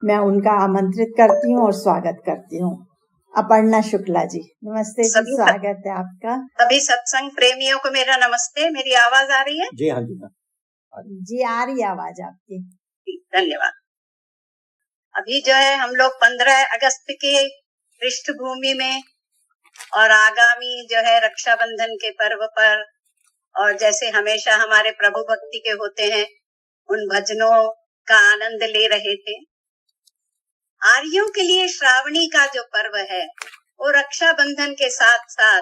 मैं उनका आमंत्रित करती हूँ और स्वागत करती हूँ। अपर्णा शुक्ला जी, नमस्ते जी, स्वागत है आपका। सभी सत्संग प्रेमियों को मेरा नमस्ते। मेरी आवाज आ रही है? जी हाँ जी जी, आ रही आवाज आपकी। धन्यवाद। अभी जो है हम लोग 15 अगस्त की पृष्ठभूमि में और आगामी जो है रक्षाबंधन के पर्व पर, और जैसे हमेशा हमारे प्रभु भक्ति के होते हैं, उन भजनों का आनंद ले रहे थे। आर्यों के लिए श्रावणी का जो पर्व है वो रक्षाबंधन के साथ साथ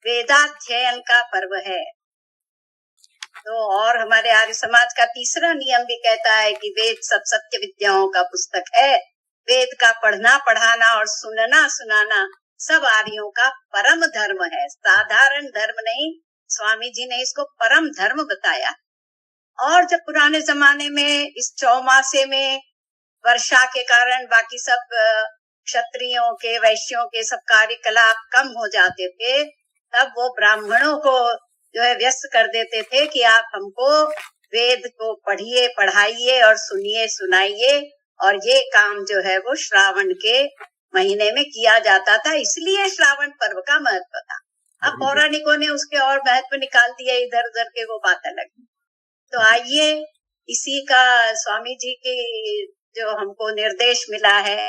वेदाध्ययन का पर्व है। तो और हमारे आर्य समाज का तीसरा नियम भी कहता है कि वेद सब सत्य विद्याओं का पुस्तक है। वेद का पढ़ना पढ़ाना और सुनना सुनाना सब आर्यों का परम धर्म है, साधारण धर्म नहीं। स्वामी जी ने इसको परम धर्म बताया। और जब पुराने जमाने में इस चौमासे में वर्षा के कारण बाकी सब क्षत्रियों के वैश्यों के सब कार्यकलाप कम हो जाते थे, तब वो ब्राह्मणों को जो है व्यस्त कर देते थे कि आप हमको वेद को पढ़िए पढ़ाइए और सुनिए सुनाइए। और ये काम जो है वो श्रावण के महीने में किया जाता था, इसलिए श्रावण पर्व का महत्व था। अब पौराणिकों ने उसके और महत्व निकाल दिया इधर उधर के, वो बात अलग। तो आइए इसी का स्वामी जी की जो हमको निर्देश मिला है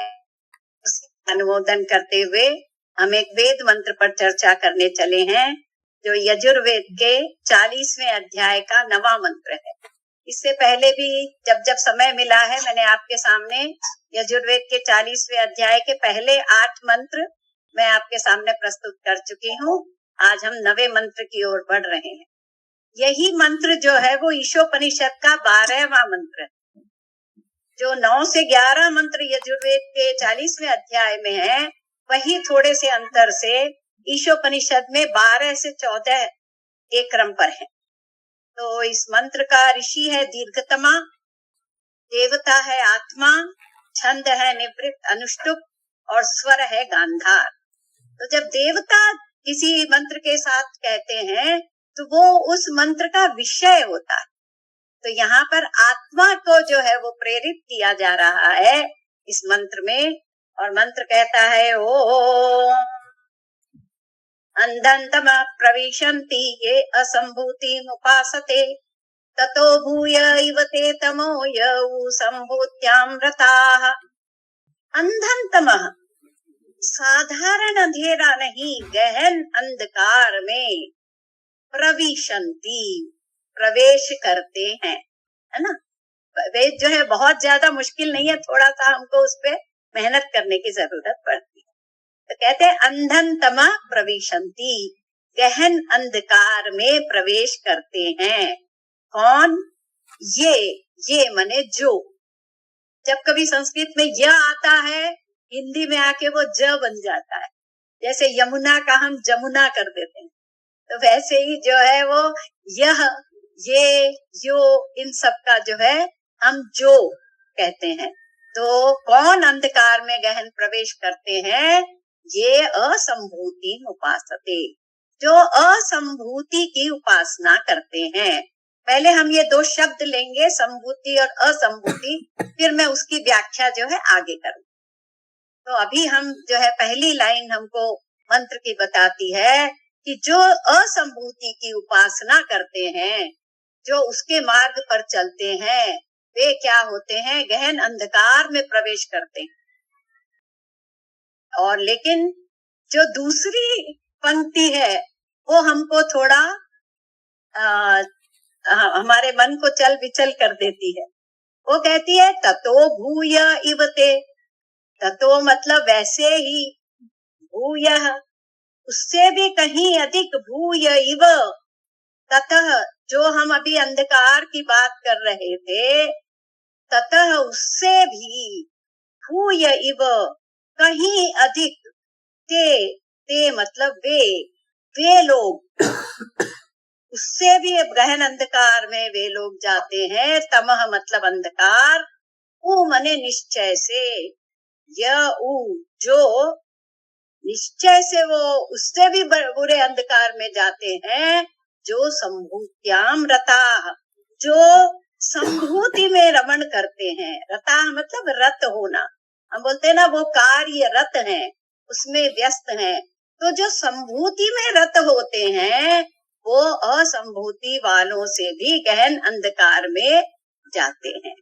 उसका अनुमोदन करते हुए हम एक वेद मंत्र पर चर्चा करने चले हैं, जो यजुर्वेद के 40वें अध्याय का 9वां मंत्र है। इससे पहले भी जब जब समय मिला है मैंने आपके सामने यजुर्वेद के 40वें अध्याय के पहले 8 मंत्र मैं आपके सामने प्रस्तुत कर चुकी हूँ। आज हम 9वें मंत्र की ओर बढ़ रहे हैं। यही मंत्र जो है वो ईशोपनिषद का 12वां मंत्र है। जो 9 से 11 मंत्र यजुर्वेद के 40वें अध्याय में है, वही थोड़े से अंतर से ईशोपनिषद में 12 से 14 के क्रम पर है। तो इस मंत्र का ऋषि है दीर्घतमा, देवता है आत्मा, छंद है निवृत्त अनुष्टुप और स्वर है गांधार। तो जब देवता किसी मंत्र के साथ कहते हैं तो वो उस मंत्र का विषय होता है। तो यहाँ पर आत्मा को जो है वो प्रेरित किया जा रहा है इस मंत्र में। और मंत्र कहता है ओम अंधंतम प्रविशन्ति ये असंभूतिम उपासते ततो भूय इव ते तमो यौ संभूत्याम रताः। अंधंतमः साधारण अंधेरा नहीं, गहन अंधकार में प्रविशन्ति प्रवेश करते हैं, है ना। वेद जो है बहुत ज्यादा मुश्किल नहीं है, थोड़ा सा हमको उस पे मेहनत करने की जरूरत पड़ती है। तो कहते हैं अंधंतमा प्रविशन्ति, गहन अंधकार में प्रवेश करते हैं। कौन? ये मने जो। जब कभी संस्कृत में य आता है, हिंदी में आके वो ज बन जाता है। जैसे यमुना का हम जमुना कर देते हैं, तो वैसे ही जो है वो यह ये यो इन सब का जो है हम जो कहते हैं। तो कौन अंधकार में गहन प्रवेश करते हैं? ये असंभूति उपासते, जो असंभूति की उपासना करते हैं। पहले हम ये 2 शब्द लेंगे, संभूति और असंभूति, फिर मैं उसकी व्याख्या जो है आगे करूँ। तो अभी हम जो है पहली लाइन हमको मंत्र की बताती है कि जो असंभूति की उपासना करते हैं, जो उसके मार्ग पर चलते हैं, वे क्या होते हैं? गहन अंधकार में प्रवेश करते हैं। और लेकिन जो दूसरी पंक्ति है वो हमको थोड़ा हमारे मन को चल विचल कर देती है। वो कहती है ततो भूय इवते। ततो मतलब वैसे ही, भूय उससे भी कहीं अधिक, भूय इव ततः जो हम अभी अंधकार की बात कर रहे थे, ततः उससे भी, भूय इव कहीं अधिक, ते मतलब वे लोग उससे भी गहन अंधकार में वे लोग जाते हैं। तमह मतलब अंधकार, उ मने निश्चय से, जो निश्चय से वो उससे भी बुरे अंधकार में जाते हैं। जो संभूत्याम रता, जो संभूति में रमण करते हैं। रता मतलब रत होना, हम बोलते हैं ना वो कार्य रत हैं, उसमें व्यस्त हैं। तो जो संभूति में रत होते हैं वो असंभूति वालों से भी गहन अंधकार में जाते हैं।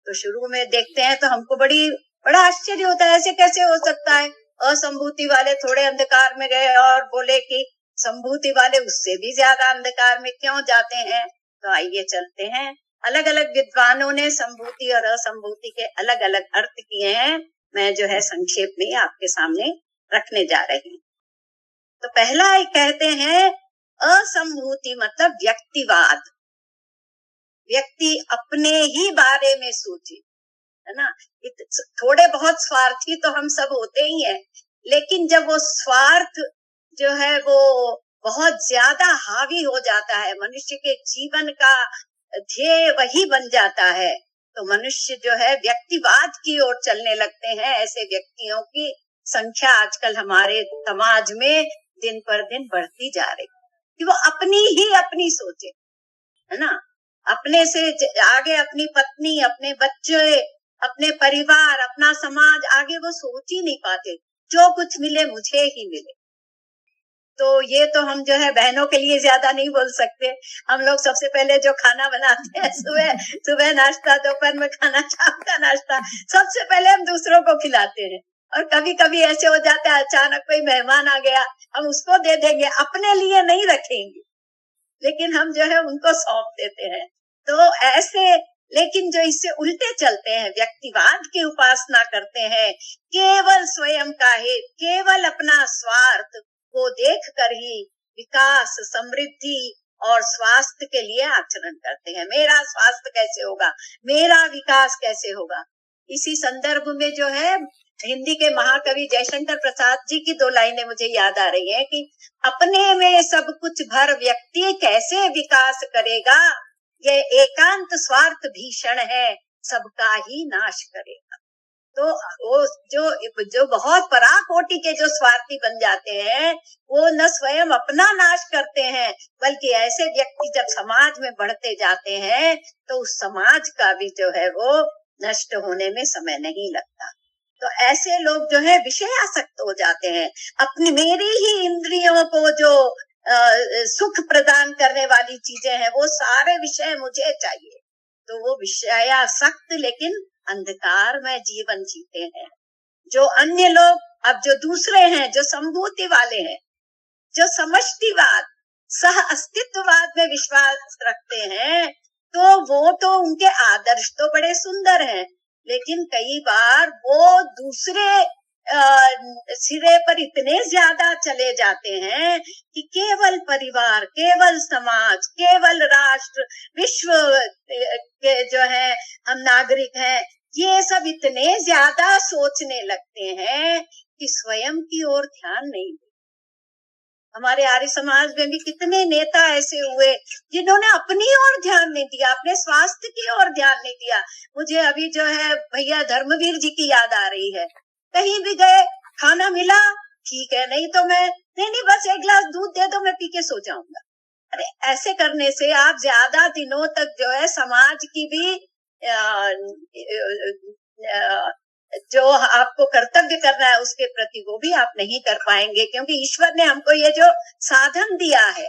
तो शुरू में देखते हैं तो हमको बड़ा आश्चर्य होता है, ऐसे कैसे हो सकता है? असंभूति वाले थोड़े अंधकार में गए और बोले कि संभूति वाले उससे भी ज्यादा अंधकार में क्यों जाते हैं? तो आइए चलते हैं। अलग अलग विद्वानों ने संभूति और असंभूति के अलग अलग अर्थ किए हैं, मैं जो है संक्षेप में आपके सामने रखने जा रही हूँ। तो पहला कहते हैं असंभूति मतलब व्यक्तिवाद, व्यक्ति अपने ही बारे में सोचे, है ना। थोड़े बहुत स्वार्थी तो हम सब होते ही हैं, लेकिन जब वो स्वार्थ जो है वो बहुत ज्यादा हावी हो जाता है, मनुष्य के जीवन का ध्येय वही बन जाता है, तो मनुष्य जो है व्यक्तिवाद की ओर चलने लगते हैं। ऐसे व्यक्तियों की संख्या आजकल हमारे समाज में दिन पर दिन बढ़ती जा रही कि वो अपनी सोचे, है ना। अपने से आगे अपनी पत्नी, अपने बच्चे, अपने परिवार, अपना समाज आगे वो सोच ही नहीं पाते, जो कुछ मिले मुझे ही मिले। तो ये तो हम जो है बहनों के लिए ज्यादा नहीं बोल सकते। हम लोग सबसे पहले जो खाना बनाते हैं, सुबह नाश्ता, दोपहर में खाना, शाम का नाश्ता, सबसे पहले हम दूसरों को खिलाते हैं। और कभी कभी ऐसे हो जाता है अचानक कोई मेहमान आ गया, हम उसको दे देंगे, अपने लिए नहीं रखेंगे, लेकिन हम जो है उनको सौंप देते हैं। तो ऐसे, लेकिन जो इससे उल्टे चलते हैं, व्यक्तिवाद की उपासना करते हैं, केवल स्वयं का हित, केवल अपना स्वार्थ को देख कर ही विकास, समृद्धि और स्वास्थ्य के लिए आचरण करते हैं। मेरा स्वास्थ्य कैसे होगा, मेरा विकास कैसे होगा। इसी संदर्भ में जो है हिंदी के महाकवि जयशंकर प्रसाद जी की 2 लाइनें मुझे याद आ रही है कि अपने में सब कुछ भर व्यक्ति कैसे विकास करेगा, ये एकांत स्वार्थ भीषण है, सबका ही नाश करेगा। तो वो जो बहुत पराकोटि के जो स्वार्थी बन जाते हैं, वो न स्वयं अपना नाश करते हैं, बल्कि ऐसे व्यक्ति जब समाज में बढ़ते जाते हैं तो उस समाज का भी जो है वो नष्ट होने में समय नहीं लगता। तो ऐसे लोग जो है विषयासक्त हो जाते हैं, अपनी मेरी ही इंद्रियों को जो सुख प्रदान करने वाली चीजें हैं वो सारे विषय मुझे चाहिए। तो वो विषयासक्त लेकिन अंधकार में जीवन जीते हैं। जो अन्य लोग, अब जो दूसरे हैं, जो संभूति वाले हैं, जो समष्टिवाद, सह अस्तित्ववाद में विश्वास रखते हैं, तो वो तो उनके आदर्श तो बड़े सुंदर हैं, लेकिन कई बार वो दूसरे सिरे पर इतने ज्यादा चले जाते हैं कि केवल परिवार, केवल समाज, केवल राष्ट्र, विश्व के जो है हम नागरिक हैं, ये सब इतने ज्यादा सोचने लगते हैं कि स्वयं की ओर ध्यान नहीं देते। हमारे आर्य समाज में भी कितने नेता ऐसे हुए जिन्होंने अपनी ओर ध्यान नहीं दिया, अपने स्वास्थ्य की ओर ध्यान नहीं दिया। मुझे अभी जो है भैया धर्मवीर जी की याद आ रही है, कहीं भी गए, खाना मिला ठीक है, नहीं तो मैं नहीं बस 1 गिलास दूध दे दो, मैं पी के सो जाऊंगा। अरे ऐसे करने से आप ज्यादा दिनों तक जो है समाज की भी जो आपको कर्तव्य करना है उसके प्रति वो भी आप नहीं कर पाएंगे, क्योंकि ईश्वर ने हमको ये जो साधन दिया है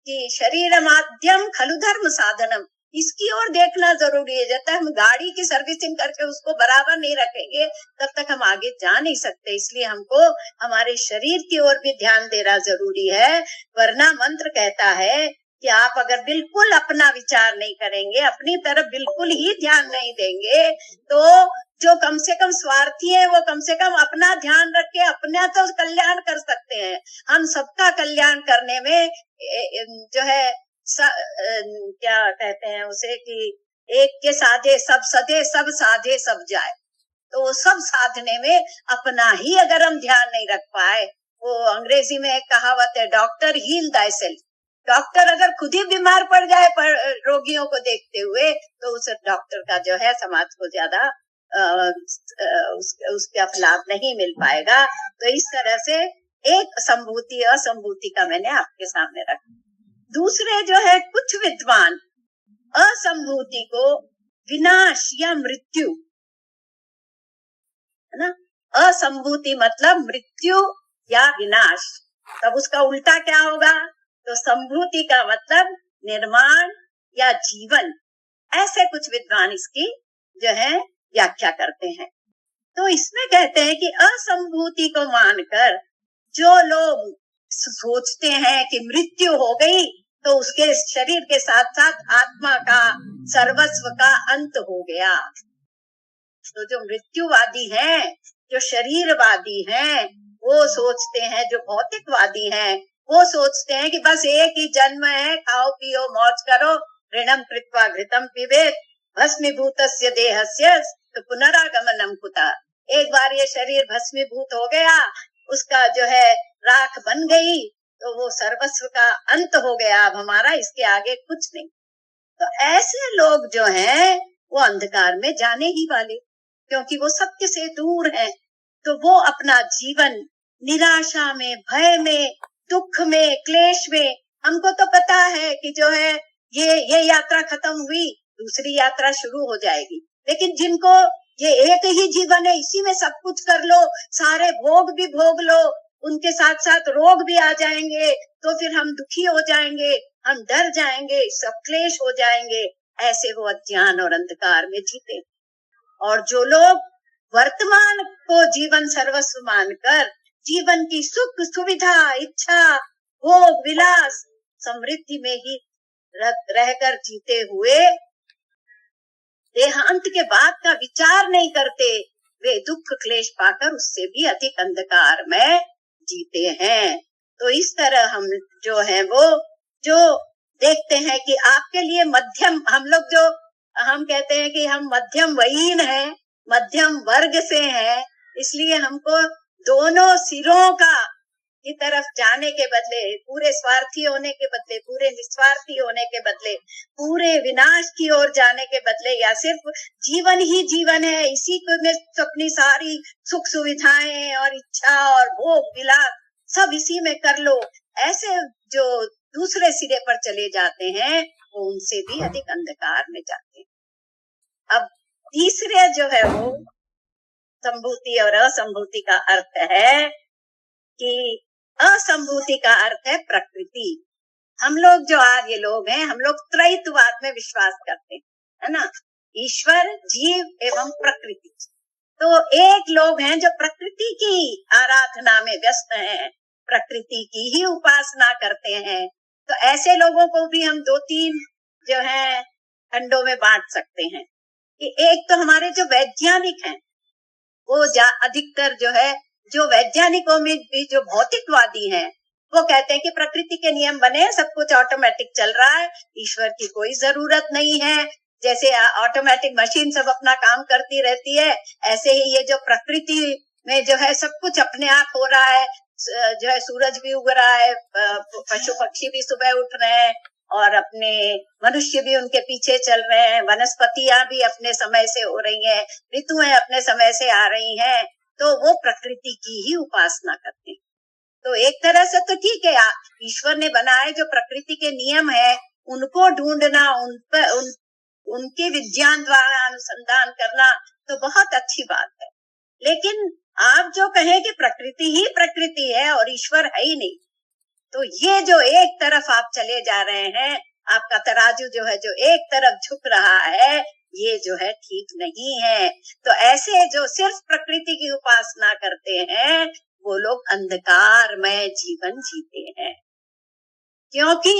कि शरीर माध्यम खलु धर्म साधनम, इसकी ओर देखना जरूरी है। जब तक हम गाड़ी की सर्विसिंग करके उसको बराबर नहीं रखेंगे तब तक हम आगे जा नहीं सकते। इसलिए हमको हमारे शरीर की ओर भी ध्यान देना जरूरी है, वरना मंत्र कहता है कि आप अगर बिल्कुल अपना विचार नहीं करेंगे, अपनी तरफ बिल्कुल ही ध्यान नहीं देंगे, तो जो कम से कम स्वार्थी है वो कम से कम अपना ध्यान रख के अपना तो कल्याण कर सकते हैं। हम सबका कल्याण करने में जो है क्या कहते हैं उसे कि एक के साधे सब सधे, सब साधे सब जाए। तो वो सब साधने में अपना ही अगर हम ध्यान नहीं रख पाए, वो अंग्रेजी में एक कहावत है, doctor heal thy self. Doctor अगर खुद ही बीमार पड़ जाए रोगियों को देखते हुए, तो उस डॉक्टर का जो है समाज को ज्यादा उसका लाभ नहीं मिल पाएगा। तो इस तरह से एक संभूति असंभूति का मैंने आपके सामने रखा। दूसरे जो है कुछ विद्वान असंभूति को विनाश या मृत्यु, है ना। असंभूति मतलब मृत्यु या विनाश, तब उसका उल्टा क्या होगा? तो संभूति का मतलब निर्माण या जीवन। ऐसे कुछ विद्वान इसकी जो है व्याख्या करते हैं। तो इसमें कहते हैं कि असंभूति को मानकर जो लोग सोचते हैं कि मृत्यु हो गई तो उसके शरीर के साथ साथ आत्मा का, सर्वस्व का अंत हो गया। तो जो मृत्युवादी हैं, जो शरीरवादी हैं, वो सोचते हैं, जो भौतिकवादी हैं, वो सोचते हैं कि बस एक ही जन्म है, खाओ पियो मौज करो, ऋणम कृत्वा घृतम पिबेत भस्मीभूतस्य देहस्य तो पुनरागमनम कुतः। एक बार ये शरीर भस्मीभूत हो गया, उसका जो है राख बन गई, तो वो सर्वस्व का अंत हो गया, अब हमारा इसके आगे कुछ नहीं। तो ऐसे लोग जो हैं वो अंधकार में जाने ही वाले, क्योंकि वो सत्य से दूर हैं। तो वो अपना जीवन निराशा में, भय में, दुख में, क्लेश में, हमको तो पता है कि जो है ये यात्रा खत्म हुई, दूसरी यात्रा शुरू हो जाएगी। लेकिन जिनको ये एक ही जीवन है, इसी में सब कुछ कर लो, सारे भोग भी भोग लो, उनके साथ साथ रोग भी आ जाएंगे, तो फिर हम दुखी हो जाएंगे, हम डर जाएंगे, सब क्लेश हो जाएंगे। ऐसे वो अज्ञान और अंधकार में जीते। और जो लोग वर्तमान को जीवन सर्वस्व मानकर जीवन की सुख सुविधा, इच्छा, भोग विलास, समृद्धि में ही रहकर जीते हुए देहांत के बाद का विचार नहीं करते, वे दुख क्लेश पाकर उससे भी अधिक अंधकार में जीते हैं। तो इस तरह हम जो है वो जो देखते हैं कि आपके लिए मध्यम, हम लोग जो हम कहते हैं कि हम मध्यम वहीन हैं, मध्यम वर्ग से हैं, इसलिए हमको दोनों सिरों का की तरफ जाने के बदले, पूरे स्वार्थी होने के बदले, पूरे निस्वार्थी होने के बदले, पूरे विनाश की ओर जाने के बदले, या सिर्फ जीवन ही जीवन है, इसी को में अपनी सारी सुख सुविधाएं और इच्छा और भोग विलास सब इसी में कर लो, ऐसे जो दूसरे सिरे पर चले जाते हैं वो उनसे भी अधिक अंधकार में जाते हैं। अब तीसरे जो है वो संभूति और असंभूति का अर्थ है कि असंभूति का अर्थ है प्रकृति। हम लोग जो आज ये लोग हैं, हम लोग त्रैतवाद में विश्वास करते हैं, है ना, ईश्वर, जीव एवं प्रकृति। तो एक लोग हैं जो प्रकृति की आराधना में व्यस्त हैं, प्रकृति की ही उपासना करते हैं। तो ऐसे लोगों को भी हम दो तीन जो है खंडों में बांट सकते हैं कि एक तो हमारे जो वैज्ञानिक हैं, वो अधिकतर जो है, जो वैज्ञानिकों में भी जो भौतिकवादी हैं, वो कहते हैं कि प्रकृति के नियम बने, सब कुछ ऑटोमेटिक चल रहा है, ईश्वर की कोई जरूरत नहीं है। जैसे ऑटोमेटिक मशीन सब अपना काम करती रहती है, ऐसे ही ये जो प्रकृति में जो है सब कुछ अपने आप हो रहा है, जो है सूरज भी उग रहा है, पशु पक्षी भी सुबह उठ रहे हैं, और अपने मनुष्य भी उनके पीछे चल रहे हैं, वनस्पतियां भी अपने समय से हो रही हैं, ऋतुएं अपने समय से आ रही हैं। तो वो प्रकृति की ही उपासना करते हैं। तो एक तरह से तो ठीक है, ईश्वर ने बनाए जो प्रकृति के नियम है उनको ढूंढना, उनके विज्ञान द्वारा अनुसंधान करना तो बहुत अच्छी बात है। लेकिन आप जो कहें कि प्रकृति ही प्रकृति है और ईश्वर है ही नहीं, तो ये जो एक तरफ आप चले जा रहे हैं, आपका तराजू जो है जो एक तरफ झुक रहा है, ये जो है ठीक नहीं है। तो ऐसे जो सिर्फ प्रकृति की उपासना करते हैं वो लोग अंधकार में जीवन जीते हैं, क्योंकि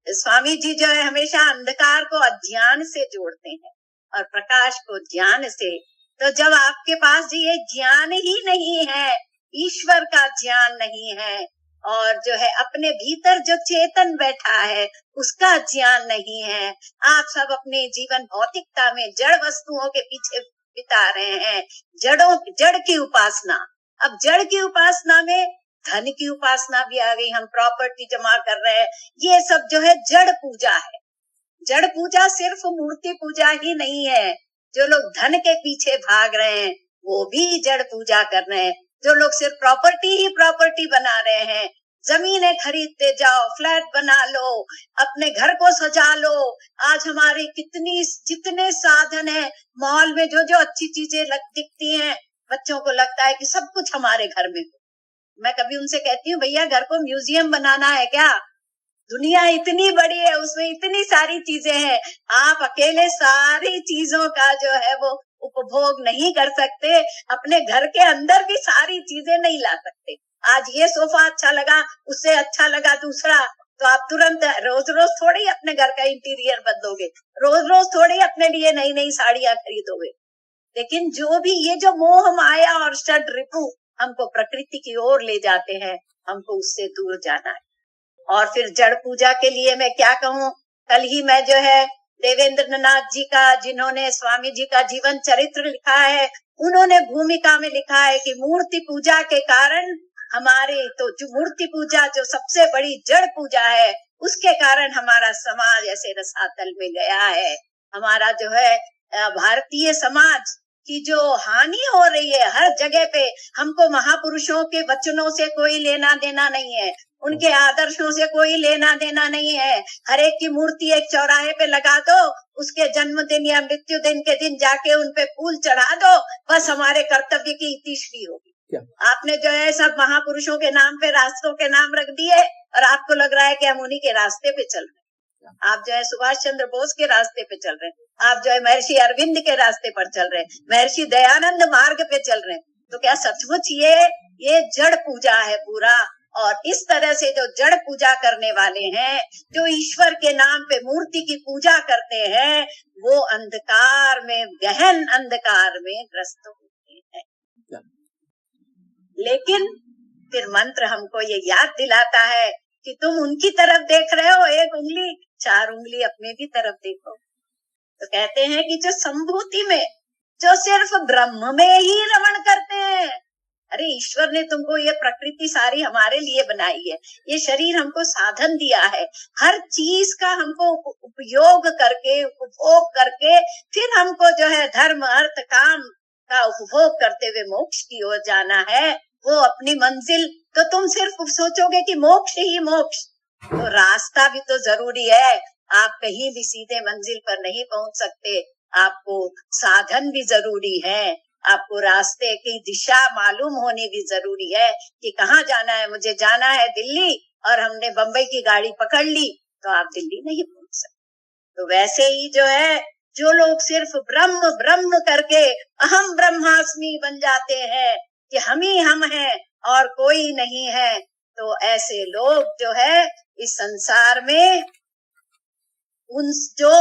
स्वामी जी जो है हमेशा अंधकार को अज्ञान से जोड़ते हैं और प्रकाश को ज्ञान से। तो जब आपके पास जी ये ज्ञान ही नहीं है, ईश्वर का ज्ञान नहीं है, और जो है अपने भीतर जो चेतन बैठा है उसका ज्ञान नहीं है, आप सब अपने जीवन भौतिकता में जड़ वस्तुओं के पीछे बिता रहे हैं, जड़ की उपासना। अब जड़ की उपासना में धन की उपासना भी आ गई, हम प्रॉपर्टी जमा कर रहे हैं, ये सब जो है जड़ पूजा है। जड़ पूजा सिर्फ मूर्ति पूजा ही नहीं है, जो लोग धन के पीछे भाग रहे हैं वो भी जड़ पूजा कर रहे हैं, जो लोग सिर्फ प्रॉपर्टी ही प्रॉपर्टी बना रहे हैं, जमीनें खरीदते जाओ, फ्लैट बना लो, अपने घर को सजा लो। आज हमारे जितने साधन है, मॉल में जो जो अच्छी चीजें दिखती हैं, बच्चों को लगता है कि सब कुछ हमारे घर में हो। मैं कभी उनसे कहती हूँ, भैया घर को म्यूजियम बनाना है क्या? दुनिया इतनी बड़ी है, उसमें इतनी सारी चीजें हैं, आप अकेले सारी चीजों का जो है वो उपभोग नहीं कर सकते, अपने घर के अंदर भी सारी चीजें नहीं ला सकते। आज ये सोफा अच्छा लगा, उससे अच्छा लगा दूसरा, तो आप तुरंत रोज रोज थोड़ी अपने घर का इंटीरियर बदलोगे, रोज रोज थोड़ी अपने लिए नई नई साड़ियां खरीदोगे। लेकिन जो भी ये जो मोह माया और षड रिपु हमको प्रकृति की ओर ले जाते हैं, हमको उससे दूर जाना है। और फिर जड़ पूजा के लिए मैं क्या कहूँ, कल ही मैं जो है देवेंद्र नाथ जी का, जिन्होंने स्वामी जी का जीवन चरित्र लिखा है, उन्होंने भूमिका में लिखा है कि मूर्ति पूजा के कारण हमारे तो जो मूर्ति पूजा जो सबसे बड़ी जड़ पूजा है, उसके कारण हमारा समाज ऐसे रसातल में गया है। हमारा जो है भारतीय समाज की जो हानि हो रही है हर जगह पे, हमको महापुरुषों के वचनों से कोई लेना देना नहीं है, उनके आदर्शों से कोई लेना देना नहीं है। हर एक की मूर्ति एक चौराहे पे लगा दो, उसके जन्मदिन या मृत्यु दिन के दिन जाके उन पे फूल चढ़ा दो, बस हमारे कर्तव्य की इतिश्री होगी। आपने जो है सब महापुरुषों के नाम पे रास्तों के नाम रख दिए और आपको लग रहा है कि हम उन्हीं के रास्ते पे चल रहे हैं। आप जो है सुभाष चंद्र बोस के रास्ते पे चल रहे हैं, आप जो है महर्षि अरविंद के रास्ते पर चल रहे हैं, महर्षि दयानंद मार्ग पे चल रहे हैं। तो क्या सचमुच ये जड़ पूजा है पूरा? और इस तरह से जो जड़ पूजा करने वाले हैं, जो ईश्वर के नाम पे मूर्ति की पूजा करते हैं, वो अंधकार में, गहन अंधकार में ग्रस्त होते हैं। लेकिन फिर मंत्र हमको ये याद दिलाता है कि तुम उनकी तरफ देख रहे हो, एक उंगली, चार उंगली अपने भी तरफ देखो। तो कहते हैं कि जो संभूति में, जो सिर्फ ब्रह्म में ही रमण करते हैं, अरे ईश्वर ने तुमको ये प्रकृति सारी हमारे लिए बनाई है, ये शरीर हमको साधन दिया है, हर चीज का हमको उपयोग करके, उपभोग करके, फिर हमको जो है धर्म अर्थ काम का उपभोग करते हुए मोक्ष की ओर जाना है, वो अपनी मंजिल। तो तुम सिर्फ सोचोगे कि मोक्ष ही मोक्ष, तो रास्ता भी तो जरूरी है। आप कहीं भी सीधे मंजिल पर नहीं पहुंच सकते, आपको साधन भी जरूरी है, आपको रास्ते की दिशा मालूम होनी भी जरूरी है कि कहाँ जाना है। मुझे जाना है दिल्ली और हमने बंबई की गाड़ी पकड़ ली, तो आप दिल्ली नहीं पहुंच सकते। तो वैसे ही जो है, जो लोग सिर्फ ब्रह्म ब्रह्म करके अहम ब्रह्मास्मि बन जाते हैं कि हम ही हम हैं और कोई नहीं है, तो ऐसे लोग जो है इस संसार में उन जो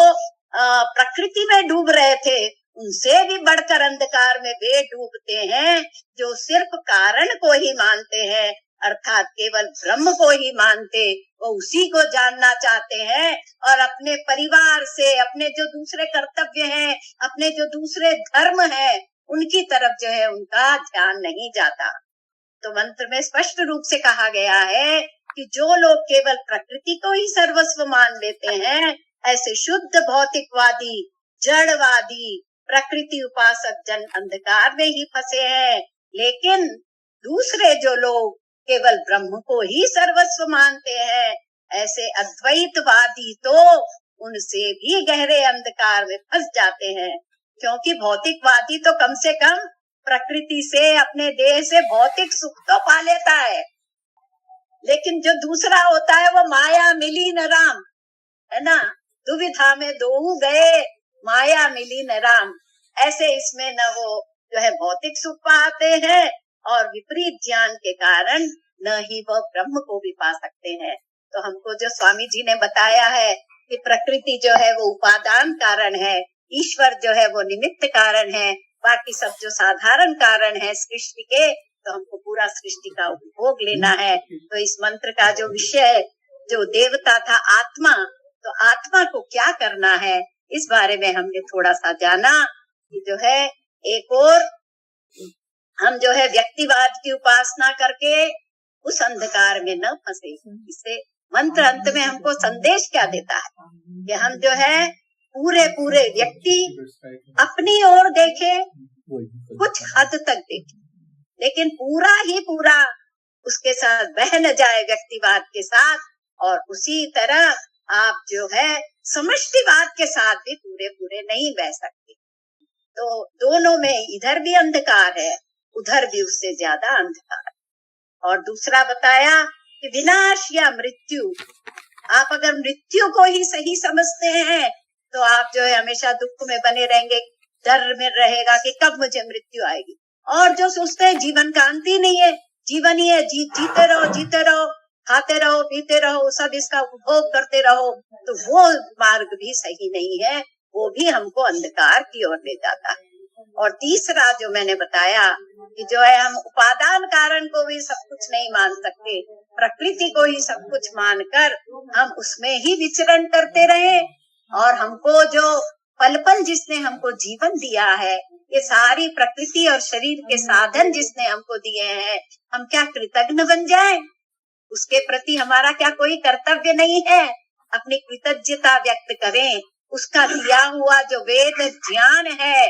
प्रकृति में डूब रहे थे, उनसे भी बढ़कर अंधकार में वे डूबते हैं, जो सिर्फ कारण को ही मानते हैं, अर्थात केवल ब्रह्म को ही मानते, वो उसी को जानना चाहते हैं और अपने परिवार से, अपने जो दूसरे कर्तव्य हैं, अपने जो दूसरे धर्म हैं, उनकी तरफ जो है उनका ध्यान नहीं जाता। तो मंत्र में स्पष्ट रूप से कहा गया है कि जो लोग केवल प्रकृति को ही सर्वस्व मान लेते हैं, ऐसे शुद्ध भौतिकवादी, जड़वादी, प्रकृति उपासक जन अंधकार में ही फंसे हैं। लेकिन दूसरे जो लोग केवल ब्रह्म को ही सर्वस्व मानते हैं, ऐसे अद्वैतवादी तो उनसे भी गहरे अंधकार में फंस जाते हैं, क्योंकि भौतिकवादी तो कम से कम प्रकृति से, अपने देह से भौतिक सुख तो पा लेता है, लेकिन जो दूसरा होता है वो माया मिली न राम, है ना, दुविधा में दोऊ गए, माया मिली न राम। ऐसे इसमें न वो जो है भौतिक सुख पाते हैं और विपरीत ज्ञान के कारण न ही वो ब्रह्म को भी पा सकते हैं। तो हमको जो स्वामी जी ने बताया है कि प्रकृति जो है वो उपादान कारण है, ईश्वर जो है वो निमित्त कारण है, बाकी सब जो साधारण कारण है सृष्टि के, तो हमको पूरा सृष्टि का उपभोग लेना है। तो इस मंत्र का जो विषय, जो देवता था आत्मा, तो आत्मा को क्या करना है, इस बारे में हमने थोड़ा सा जाना कि जो है एक और हम जो है व्यक्तिवाद की उपासना करके उस अंधकार में न फंसे। इससे मंत्र अंत में हमको संदेश क्या देता है कि हम जो है पूरे व्यक्ति अपनी ओर देखे, कुछ हद तक देखे, लेकिन पूरा ही पूरा उसके साथ बह न जाए व्यक्तिवाद के साथ, और उसी तरह आप जो है समष्टिवाद के साथ भी पूरे पूरे नहीं बह सकते। तो दोनों में इधर भी अंधकार है, उधर भी उससे ज्यादा अंधकार। और दूसरा बताया कि विनाश या मृत्यु, आप अगर मृत्यु को ही सही समझते हैं तो आप जो है हमेशा दुख में बने रहेंगे, डर में रहेगा कि कब मुझे मृत्यु आएगी। और जो सोचते हैं जीवन का अंत ही नहीं है, जीवन ही है, जीते रहो, खाते रहो, पीते रहो, सब इसका उपभोग करते रहो, तो वो मार्ग भी सही नहीं है, वो भी हमको अंधकार की ओर ले जाता है। और तीसरा जो मैंने बताया कि जो है हम उपादान कारण को भी सब कुछ नहीं मान सकते, प्रकृति को ही सब कुछ मानकर हम उसमें ही विचरण करते रहे, और हमको जो पल पल जिसने हमको जीवन दिया है, ये सारी प्रकृति और शरीर के साधन जिसने हमको दिए हैं, हम क्या कृतज्ञ बन जाएं? उसके प्रति हमारा क्या कोई कर्तव्य नहीं है? अपनी कृतज्ञता व्यक्त करें, उसका दिया हुआ जो वेद ज्ञान है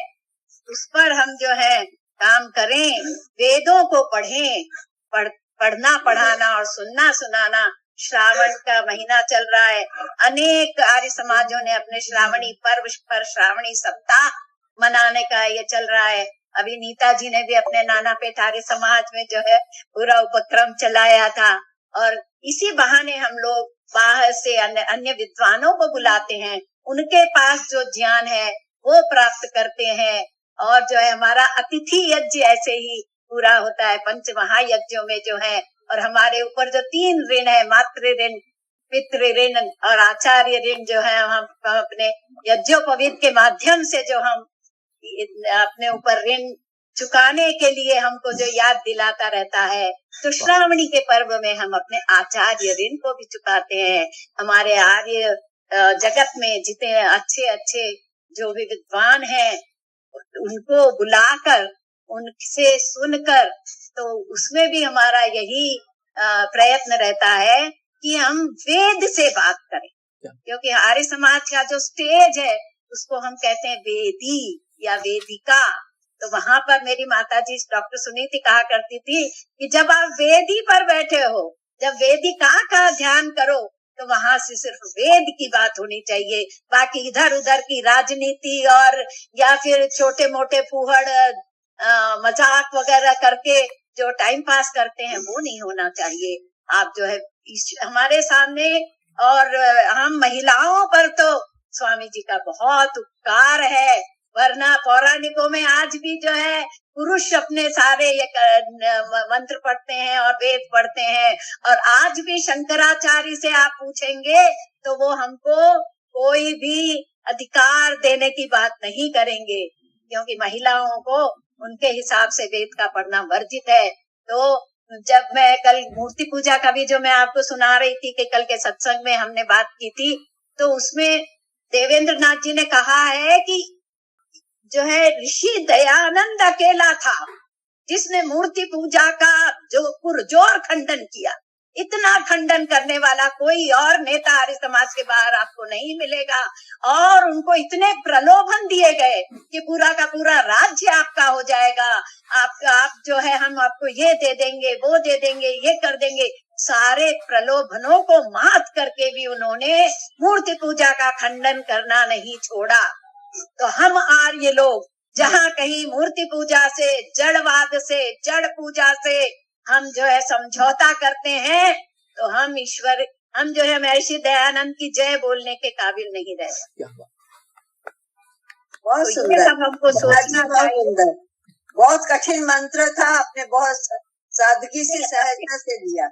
उस पर हम जो है काम करें, वेदों को पढ़ें, पढ़ना पढ़ाना और सुनना सुनाना। श्रावण का महीना चल रहा है, अनेक आर्य समाजों ने अपने श्रावणी पर्व पर श्रावणी सप्ताह मनाने का ये चल रहा है। अभी नीता जी ने भी अपने नाना पेट आर्य समाज में जो है पूरा उपक्रम चलाया था, और इसी बहाने हम लोग बाहर से अन्य विद्वानों को बुलाते हैं, उनके पास जो ज्ञान है वो प्राप्त करते हैं, और जो है हमारा अतिथि यज्ञ ऐसे ही पूरा होता है पंच महायज्ञों में जो है। और हमारे ऊपर जो 3 ऋण है, मातृ ऋण, पितृ ऋण और आचार्य ऋण, जो है हम अपने यज्ञोपवीत के माध्यम से जो हम अपने ऊपर ऋण चुकाने के लिए हमको जो याद दिलाता रहता है, तो श्रावणी के पर्व में हम अपने आचार्य ऋण को भी चुकाते हैं। हमारे आर्य जगत में जितने अच्छे अच्छे जो भी विद्वान हैं उनको बुलाकर उनसे सुनकर, तो उसमें भी हमारा यही प्रयत्न रहता है कि हम वेद से बात करें, क्योंकि आर्य समाज का जो स्टेज है उसको हम कहते हैं वेदी या वेदिका। तो वहां पर मेरी माताजी डॉक्टर सुनीति कहा करती थी कि जब आप वेदी पर बैठे हो, जब वेदिका का ध्यान करो, तो वहां से सिर्फ वेद की बात होनी चाहिए, बाकी इधर उधर की राजनीति और या फिर छोटे मोटे फूहड़ मजाक वगैरह करके जो टाइम पास करते हैं वो नहीं होना चाहिए। आप जो है हमारे सामने, और हम महिलाओं पर तो स्वामी जी का बहुत उपकार है, वरना पौराणिकों में आज भी जो है पुरुष अपने सारे ये मंत्र पढ़ते हैं और वेद पढ़ते हैं, और आज भी शंकराचार्य से आप पूछेंगे तो वो हमको कोई भी अधिकार देने की बात नहीं करेंगे, क्योंकि महिलाओं को उनके हिसाब से वेद का पढ़ना वर्जित है। तो जब मैं कल मूर्ति पूजा का भी जो मैं आपको सुना रही थी कि कल के सत्संग में हमने बात की थी, तो उसमें देवेंद्र नाथ जी ने कहा है कि जो है ऋषि दयानंद अकेला था जिसने मूर्ति पूजा का जो पुरजोर खंडन किया। इतना खंडन करने वाला कोई और नेता आर्य समाज के बाहर आपको नहीं मिलेगा, और उनको इतने प्रलोभन दिए गए कि पूरा का पूरा राज्य आपका हो जाएगा, आप जो है हम आपको ये दे देंगे, वो दे देंगे, ये कर देंगे। सारे प्रलोभनों को मात करके भी उन्होंने मूर्ति पूजा का खंडन करना नहीं छोड़ा। तो हम आर्य लोग जहाँ कहीं मूर्ति पूजा से, जड़वाद से, जड़ पूजा से हम जो है समझौता करते हैं, तो हम ईश्वर, हम जो है महर्षि दयानंद की जय बोलने के काबिल नहीं रहे। बहुत तो सुंदर, सब हमको सोचना चाहिए। बहुत कठिन मंत्र था, आपने बहुत सादगी से, सहजता से दिया।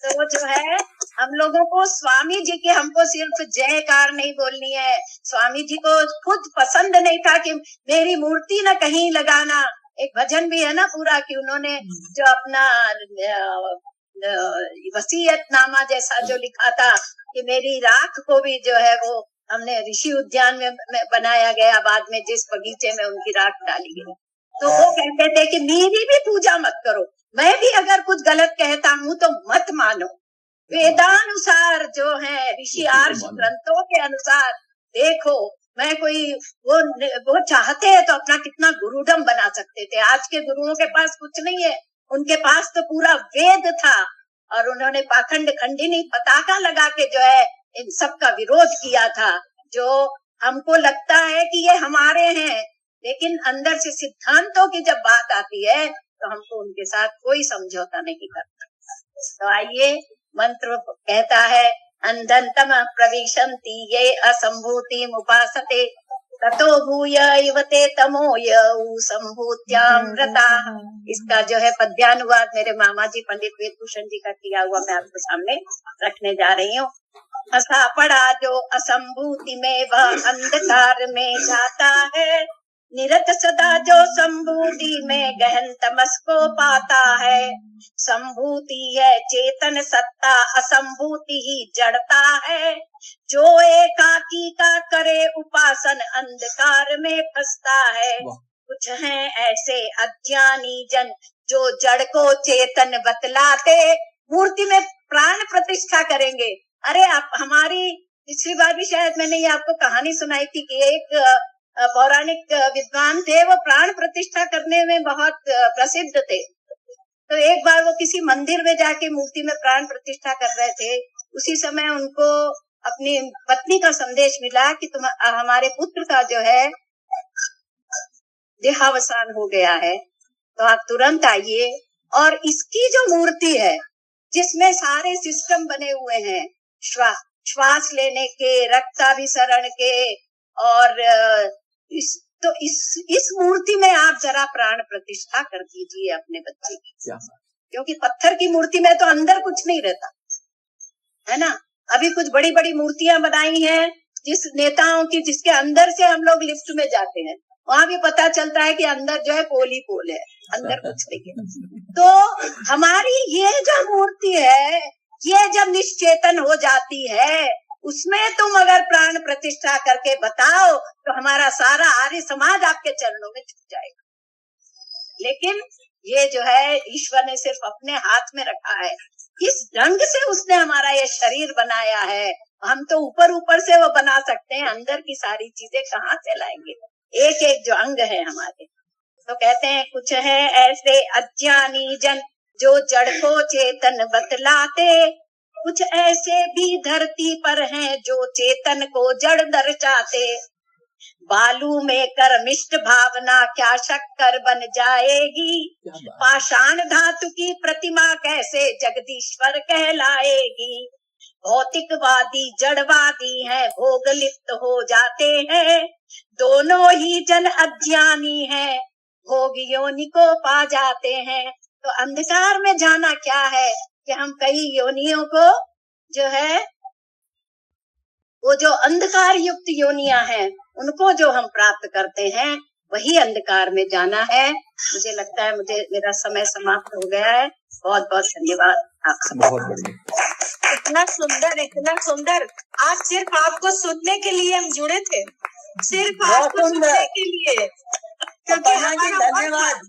तो जो है हम लोगों को स्वामी जी की हमको सिर्फ जयकार नहीं बोलनी है। स्वामी जी को खुद पसंद नहीं था कि मेरी मूर्ति न कहीं लगाना। एक भजन भी है ना पूरा कि उन्होंने जो अपना वसीयतनामा जैसा जो लिखा था कि मेरी राख को भी जो है वो हमने ऋषि उद्यान में बनाया गया, बाद में जिस बगीचे में उनकी राख डाली गई। तो वो कहते थे कि मेरी भी पूजा मत करो, मैं भी अगर कुछ गलत कहता हूँ तो मत मानो। वेदानुसार जो है ऋषि आर्ष ग्रंथों के अनुसार देखो, मैं कोई वो चाहते हैं तो अपना कितना गुरुडम बना सकते थे। आज के गुरुओं के पास कुछ नहीं है, उनके पास तो पूरा वेद था और उन्होंने पाखंड खंडिनी पताका लगा के जो है इन सब का विरोध किया था। जो हमको लगता है कि ये हमारे हैं, लेकिन अंदर से सिद्धांतों की जब बात आती है तो हमको उनके साथ कोई समझौता नहीं करता। तो आइए, मंत्र कहता है, अंधंतम प्रविशन्ति ये असंभूतिम उपासते ततो भूय इवते तमोय संभूत्यामृता। इसका जो है पद्यानुवाद मेरे मामा जी पंडित वेदभूषण जी का किया हुआ मैं आपके सामने रखने जा रही हूँ। फंसा पड़ा जो असंभूति में वह अंधकार में जाता है, निरत सदा जो संभूति में गहन तमस को पाता है। संभूति है चेतन सत्ता, असंभूति ही जड़ता है। जो एकाकी का करे उपासन अंधकार में फंसता है। कुछ हैं ऐसे अज्ञानी जन जो जड़ को चेतन बतलाते मूर्ति में प्राण प्रतिष्ठा करेंगे। अरे आप हमारी पिछली बार भी शायद मैंने ये आपको कहानी सुनाई थी कि एक पौराणिक विद्वान थे, वो प्राण प्रतिष्ठा करने में बहुत प्रसिद्ध थे। तो एक बार वो किसी मंदिर में जाके मूर्ति में प्राण प्रतिष्ठा कर रहे थे। उसी समय उनको अपनी पत्नी का संदेश मिला कि तुम हमारे पुत्र का जो है देहावसान हो गया है, तो आप तुरंत आइए। और इसकी जो मूर्ति है जिसमें सारे सिस्टम बने हुए हैं, श्वास लेने के, रक्ताभिसरण के, और इस मूर्ति में आप जरा प्राण प्रतिष्ठा कर दीजिए अपने बच्चे की, क्योंकि पत्थर की मूर्ति में तो अंदर कुछ नहीं रहता है ना। अभी कुछ बड़ी बड़ी मूर्तियां बनाई हैं जिस नेताओं की, जिसके अंदर से हम लोग लिफ्ट में जाते हैं, वहां भी पता चलता है कि अंदर जो है पोल ही पोल है, अंदर कुछ नहीं है। तो हमारी ये जो मूर्ति है, ये जब निश्चेतन हो जाती है, उसमें तुम अगर प्राण प्रतिष्ठा करके बताओ तो हमारा सारा आर्य समाज आपके चरणों में झुक जाएगा। लेकिन ये जो है ईश्वर ने सिर्फ अपने हाथ में रखा है। किस ढंग से उसने हमारा ये शरीर बनाया है, हम तो ऊपर ऊपर से वो बना सकते हैं, अंदर की सारी चीजें कहाँ से लाएंगे। एक एक जो अंग है हमारे, तो कहते हैं कुछ है ऐसे अज्ञानी जन जो जड़ को चेतन बतलाते, कुछ ऐसे भी धरती पर हैं जो चेतन को जड़ दर्शाते। बालू में कर्मिष्ठ भावना क्या शक्कर बन जाएगी, पाषाण धातु की प्रतिमा कैसे जगदीश्वर कहलाएगी। भौतिकवादी जड़वादी हैं, भोग लिप्त हो जाते हैं, दोनों ही जन अज्ञानी हैं, भोग योनि को पा जाते हैं। तो अंधकार में जाना क्या है कि हम कई योनियों को जो है, वो जो अंधकार युक्त योनियां हैं उनको जो हम प्राप्त करते हैं, वही अंधकार में जाना है। मुझे लगता है मेरा समय समाप्त हो गया है। बहुत बहुत धन्यवाद आपका। बहुत बढ़िया, इतना सुंदर, इतना सुंदर। आज सिर्फ आपको सुनने के लिए हम जुड़े थे, सिर्फ आपको सुनने के लिए, क्योंकि हमारा धन्यवाद।